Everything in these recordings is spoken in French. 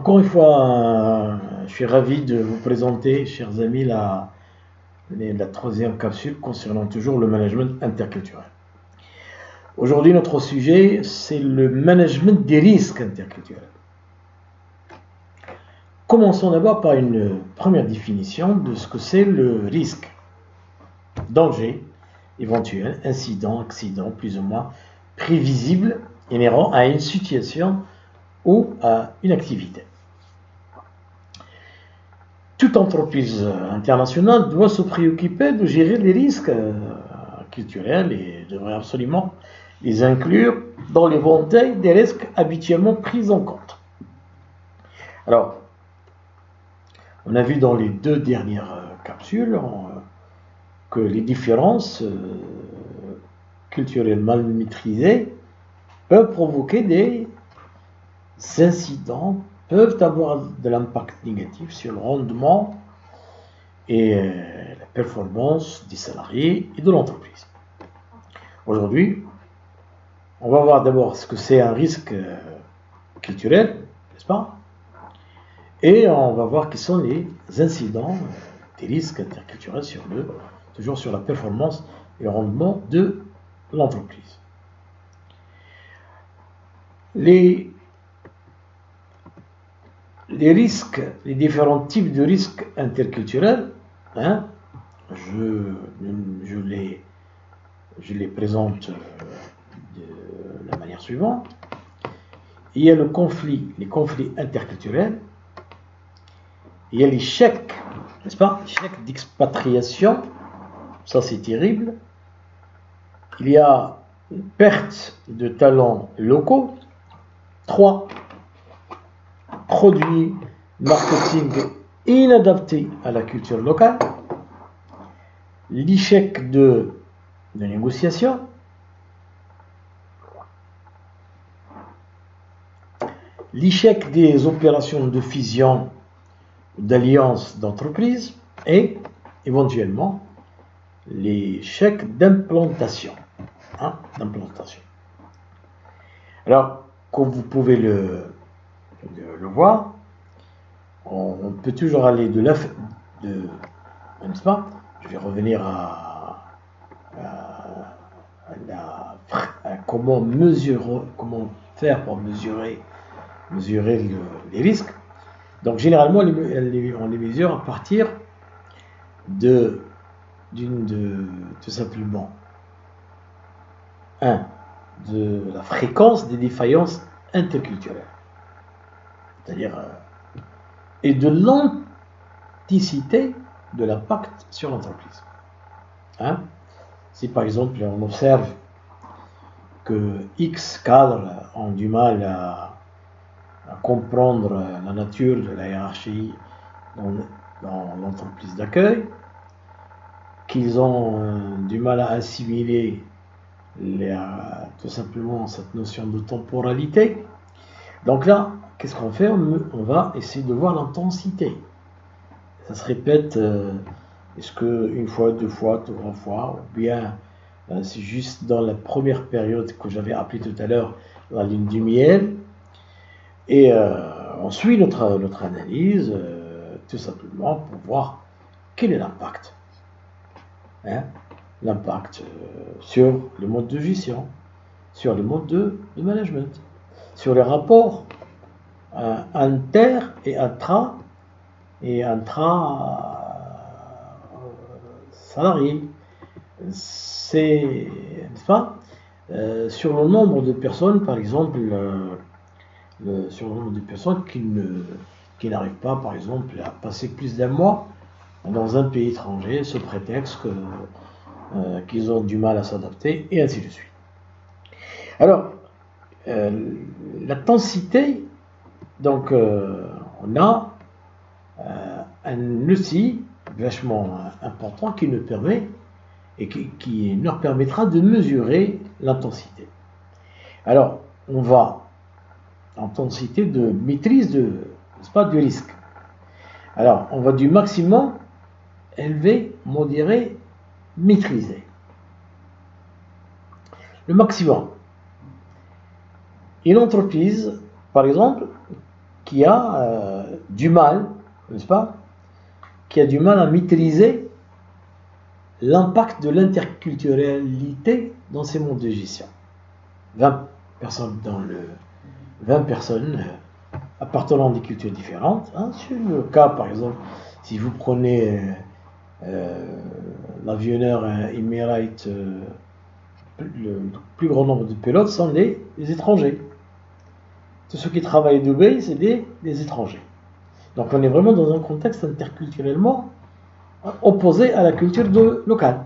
Encore une fois, je suis ravi de vous présenter, chers amis, la troisième capsule concernant toujours le management interculturel. Aujourd'hui, notre sujet, c'est le management des risques interculturels. Commençons d'abord par une première définition de ce que c'est le risque. Danger, éventuel, incident, accident, plus ou moins prévisible, inhérent à une situation ou à une activité. Toute entreprise internationale doit se préoccuper de gérer les risques culturels et devrait absolument les inclure dans l'éventail des risques habituellement pris en compte. Alors, on a vu dans les deux dernières capsules que les différences culturelles mal maîtrisées peuvent provoquer des incidents, peuvent avoir de l'impact négatif sur le rendement et la performance des salariés et de l'entreprise. Aujourd'hui, on va voir d'abord ce que c'est un risque culturel, n'est-ce pas? Et on va voir quels sont les incidents des risques interculturels toujours sur la performance et le rendement de l'entreprise. Les risques, les différents types de risques interculturels, je les présente de la manière suivante. Il y a les conflits interculturels. Il y a l'échec, n'est-ce pas? L'échec d'expatriation, ça c'est terrible. Il y a une perte de talents locaux. 3. Produits marketing inadaptés à la culture locale. L'échec de négociation. L'échec des opérations de fusion d'alliances d'entreprises et éventuellement l'échec d'implantation. Alors, comme vous pouvez le voir, on peut toujours aller n'est-ce pas? Je vais revenir à comment faire pour mesurer les risques. Donc généralement, on les mesure à partir tout simplement de la fréquence des défaillances interculturelles, c'est-à-dire et de l'authenticité de l'impact sur l'entreprise. Si par exemple on observe que X cadres ont du mal à comprendre la nature de la hiérarchie dans l'entreprise d'accueil, qu'ils ont du mal à assimiler tout simplement cette notion de temporalité. Donc là, qu'est-ce qu'on fait? On va essayer de voir l'intensité. Ça se répète, est-ce que une fois, deux fois, trois fois, ou bien c'est juste dans la première période que j'avais appelée tout à l'heure la lune du miel. Et on suit notre analyse tout simplement pour voir quel est l'impact. L'impact sur le mode de gestion, sur le mode de management, sur les rapports inter et intra salariés. C'est, n'est-ce pas, sur le nombre de personnes, par exemple, sur le nombre de personnes qui n'arrivent pas, par exemple, à passer plus d'un mois dans un pays étranger, sous prétexte qu'ils ont du mal à s'adapter, et ainsi de suite. Alors, l'intensité, donc, on a un outil vachement important qui nous permet et qui nous permettra de mesurer l'intensité. Alors, on va intensité de maîtrise n'est-ce pas, du risque. Alors, on va du maximum, élevé, modéré, maîtrisé. Le maximum. Une entreprise, par exemple, qui a du mal, n'est-ce pas, qui a du mal à maîtriser l'impact de l'interculturalité dans ces modes de gestion. 20 personnes appartenant à des cultures différentes. Hein, sur le cas, par exemple, si vous prenez l'avionneur Emirates, le plus grand nombre de pilotes sont des étrangers. Tous ceux qui travaillent à Dubaï, c'est des étrangers. Donc on est vraiment dans un contexte interculturellement opposé à la culture locale.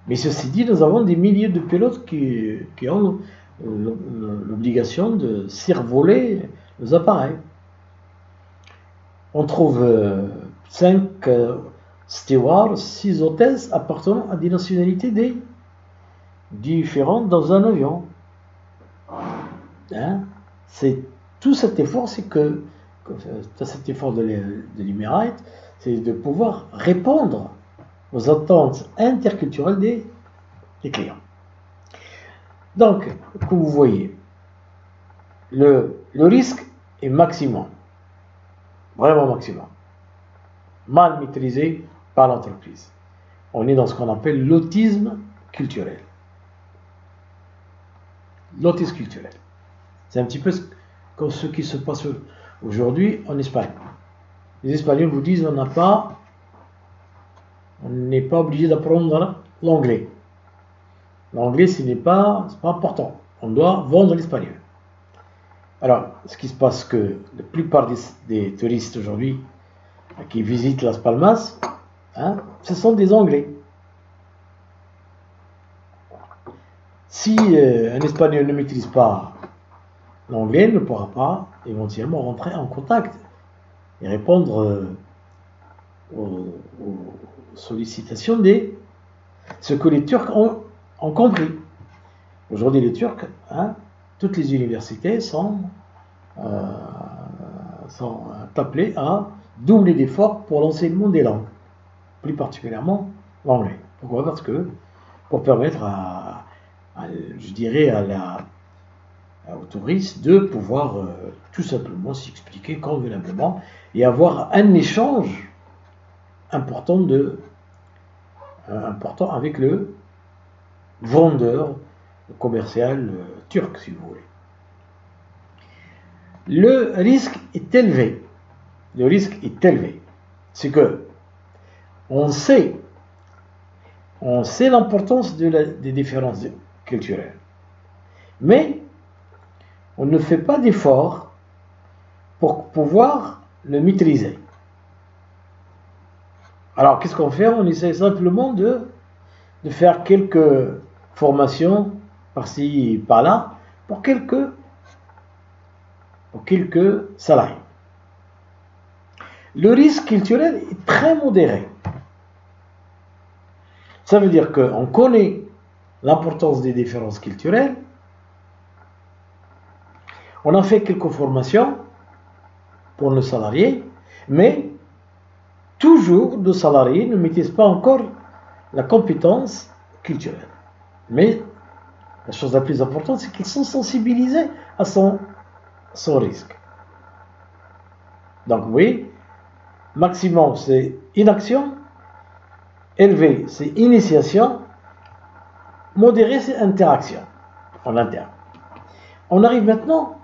Mais ceci dit, nous avons des milliers de pilotes qui ont l'obligation de survoler les appareils. On trouve 5 stewards, 6 hôtesses appartenant à des nationalités différentes dans un avion. Hein? C'est tout cet effort, tout cet effort de l'Emirates, c'est de pouvoir répondre aux attentes interculturelles des clients. Donc, comme vous voyez, le risque est maximum, vraiment maximum, mal maîtrisé par l'entreprise. On est dans ce qu'on appelle l'autisme culturel. L'autisme culturel. C'est un petit peu comme ce qui se passe aujourd'hui en Espagne. Les Espagnols vous disent on n'est pas obligé d'apprendre l'anglais. L'anglais, ce n'est pas important. On doit vendre l'espagnol. Alors, ce qui se passe, que la plupart des touristes aujourd'hui qui visitent Las Palmas, ce sont des Anglais. Si un Espagnol ne maîtrise pas l'anglais, ne pourra pas éventuellement rentrer en contact et répondre aux sollicitations ce que les Turcs ont compris. Aujourd'hui, les Turcs, toutes les universités sont appelées à doubler d'efforts pour l'enseignement des langues, plus particulièrement l'anglais. Pourquoi ? Parce que pour permettre aux touristes de pouvoir tout simplement s'expliquer convenablement et avoir un échange important avec le vendeur commercial turc, si vous voulez. Le risque est élevé. C'est que on sait l'importance des différences culturelles. Mais on ne fait pas d'efforts pour pouvoir le maîtriser. Alors, qu'est-ce qu'on fait ? On essaie simplement de faire quelques formations par-ci, par-là, pour quelques salariés. Le risque culturel est très modéré. Ça veut dire qu'on connaît l'importance des différences culturelles. On a fait quelques formations pour nos salariés, mais toujours nos salariés ne maîtrisent pas encore la compétence culturelle. Mais la chose la plus importante, c'est qu'ils sont sensibilisés à son risque. Donc oui, maximum c'est inaction, élevé c'est initiation, modéré c'est interaction en interne. On arrive maintenant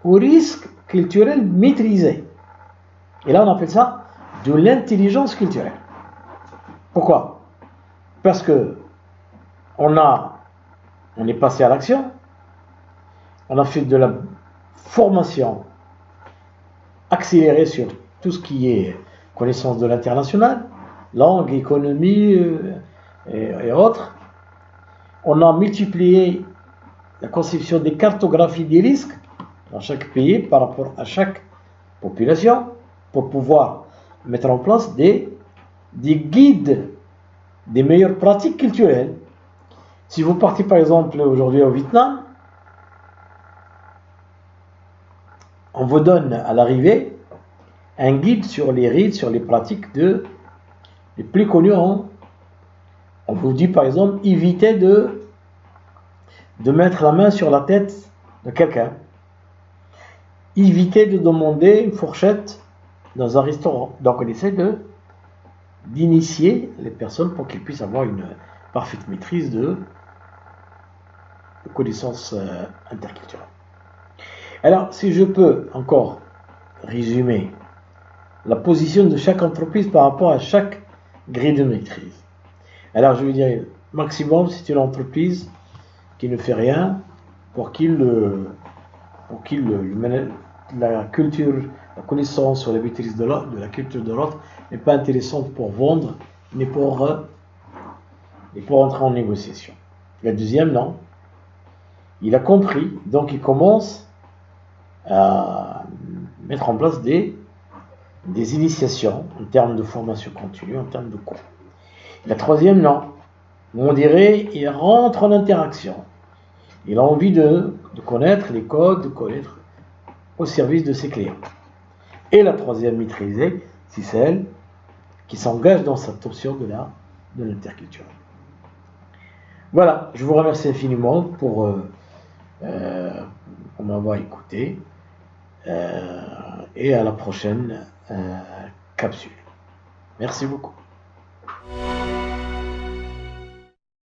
au risque culturel maîtrisé. Et là on appelle ça de l'intelligence culturelle. Pourquoi ? Parce que on est passé à l'action, on a fait de la formation accélérée sur tout ce qui est connaissance de l'international, langue, économie et autres. On a multiplié la conception des cartographies des risques dans chaque pays par rapport à chaque population pour pouvoir mettre en place des guides des meilleures pratiques culturelles. Si vous partez par exemple aujourd'hui au Vietnam, on vous donne à l'arrivée un guide sur les rites, sur les pratiques les plus connues. On vous dit par exemple, évitez de mettre la main sur la tête de quelqu'un. éviter de demander une fourchette dans un restaurant. Donc on essaie d'initier les personnes pour qu'ils puissent avoir une parfaite maîtrise de connaissances interculturelles. Alors, si je peux encore résumer la position de chaque entreprise par rapport à chaque grille de maîtrise. Alors, je veux dire, maximum, c'est une entreprise qui ne fait rien pour la culture, la connaissance sur la maîtrise de la culture de l'autre n'est pas intéressante pour vendre, ni pour entrer en négociation. La deuxième, non. Il a compris, donc il commence à mettre en place des initiations en termes de formation continue, en termes de cours. La troisième, non. On dirait, il rentre en interaction. Il a envie de connaître les codes, de connaître au service de ses clients. Et la troisième maîtrisée, c'est celle qui s'engage dans cette option de l'interculturel. Voilà, je vous remercie infiniment pour m'avoir écouté et à la prochaine capsule. Merci beaucoup.